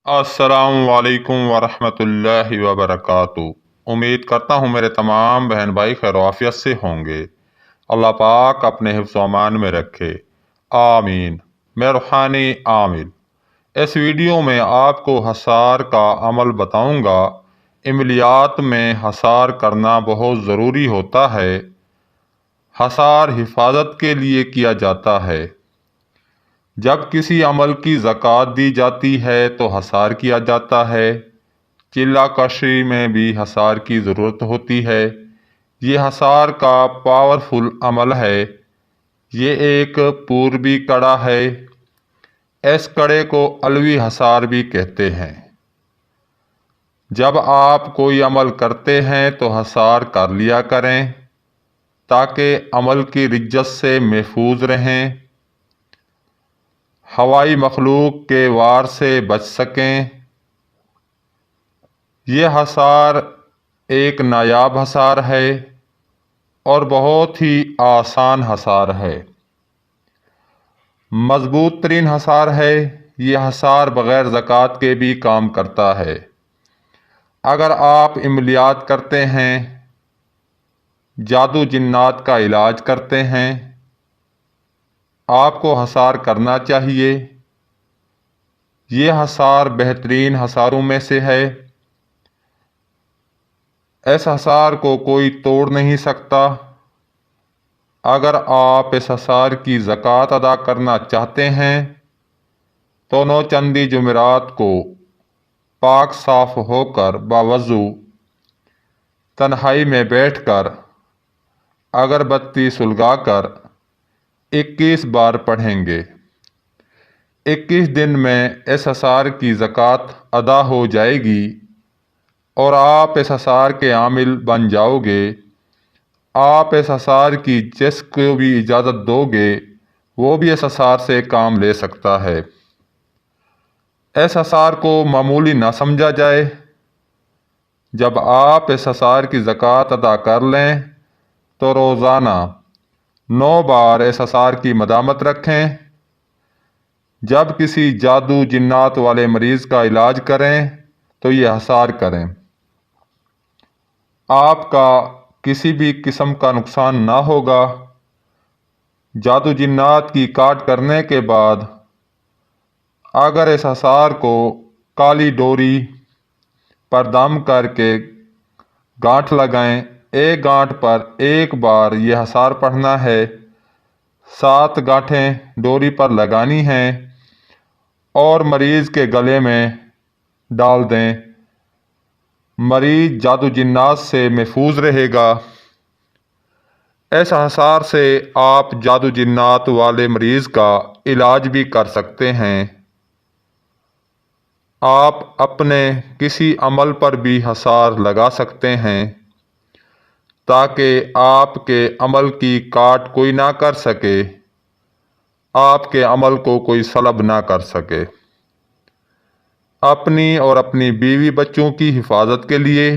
السلام علیکم ورحمۃ اللہ وبرکاتہ۔ امید کرتا ہوں میرے تمام بہن بھائی خیر و عافیت سے ہوں گے۔ اللہ پاک اپنے حفظ و امان میں رکھے، آمین۔ میں روحانی عامل اس ویڈیو میں آپ کو حصار کا عمل بتاؤں گا۔ عملیات میں حصار کرنا بہت ضروری ہوتا ہے۔ حصار حفاظت کے لیے کیا جاتا ہے۔ جب کسی عمل کی زکوٰۃ دی جاتی ہے تو حصار کیا جاتا ہے۔ چلہ کشی میں بھی حصار کی ضرورت ہوتی ہے۔ یہ حصار کا پاورفل عمل ہے۔ یہ ایک پوربی کڑا ہے۔ اس کڑے کو علوی حصار بھی کہتے ہیں۔ جب آپ کوئی عمل کرتے ہیں تو حصار کر لیا کریں تاکہ عمل کی رجت سے محفوظ رہیں، ہوائی مخلوق کے وار سے بچ سکیں۔ یہ حصار ایک نایاب حصار ہے اور بہت ہی آسان حصار ہے۔ مضبوط ترین حصار ہے۔ یہ حصار بغیر زکوٰۃ کے بھی کام کرتا ہے۔ اگر آپ عملیات کرتے ہیں، جادو جنات کا علاج کرتے ہیں، آپ کو حصار کرنا چاہیے۔ یہ حصار بہترین حصاروں میں سے ہے۔ اس حصار کو کوئی توڑ نہیں سکتا۔ اگر آپ اس حصار کی زکوٰۃ ادا کرنا چاہتے ہیں تو 9 چندی جمعرات کو پاک صاف ہو کر باوضو تنہائی میں بیٹھ کر اگربتی سلگا کر 21 بار پڑھیں گے۔ 21 دن میں اس حصار کی زکوٰۃ ادا ہو جائے گی اور آپ اس حصار کے عامل بن جاؤ گے۔ آپ اس حصار کی جس کو بھی اجازت دو گے وہ بھی اس حصار سے کام لے سکتا ہے۔ اس حصار کو معمولی نہ سمجھا جائے۔ جب آپ اس حصار کی زکوٰۃ ادا کر لیں تو روزانہ 9 بار اس حصار کی مدامت رکھیں۔ جب کسی جادو جنات والے مریض کا علاج کریں تو یہ حصار کریں۔ آپ کا کسی بھی قسم کا نقصان نہ ہوگا۔ جادو جنات کی کاٹ کرنے کے بعد اگر اس حصار کو کالی ڈوری پر دم کر کے گانٹھ لگائیں، ایک گانٹھ پر ایک بار یہ حصار پڑھنا ہے، 7 گانٹھیں ڈوری پر لگانی ہیں اور مریض کے گلے میں ڈال دیں۔ مریض جادو جنات سے محفوظ رہے گا۔ اس حصار سے آپ جادو جنات والے مریض کا علاج بھی کر سکتے ہیں۔ آپ اپنے کسی عمل پر بھی حصار لگا سکتے ہیں تاکہ آپ کے عمل کی کاٹ کوئی نہ کر سکے، آپ کے عمل کو کوئی سلب نہ کر سکے۔ اپنی اور اپنی بیوی بچوں کی حفاظت کے لیے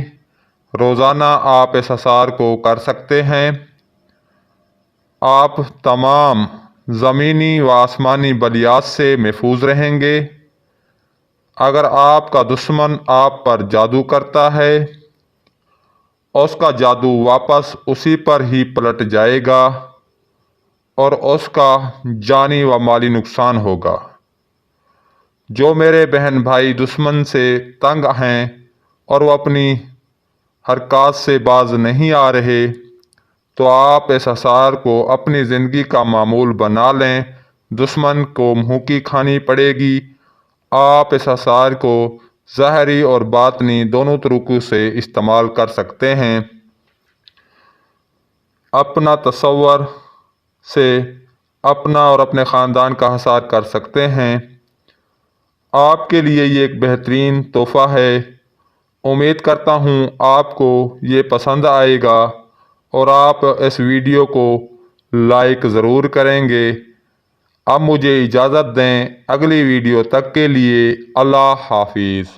روزانہ آپ اس حصار کو کر سکتے ہیں۔ آپ تمام زمینی و آسمانی بلیات سے محفوظ رہیں گے۔ اگر آپ کا دشمن آپ پر جادو کرتا ہے، اس کا جادو واپس اسی پر ہی پلٹ جائے گا اور اس کا جانی و مالی نقصان ہوگا۔ جو میرے بہن بھائی دشمن سے تنگ ہیں اور وہ اپنی حرکات سے باز نہیں آ رہے تو آپ اس حصار کو اپنی زندگی کا معمول بنا لیں۔ دشمن کو منہ کی کھانی پڑے گی۔ آپ اس حصار کو ظاہری اور باطنی دونوں طریقوں سے استعمال کر سکتے ہیں۔ اپنا تصور سے اپنا اور اپنے خاندان کا حصار کر سکتے ہیں۔ آپ کے لیے یہ ایک بہترین تحفہ ہے۔ امید کرتا ہوں آپ کو یہ پسند آئے گا اور آپ اس ویڈیو کو لائک ضرور کریں گے۔ اب مجھے اجازت دیں، اگلی ویڈیو تک کے لیے اللہ حافظ۔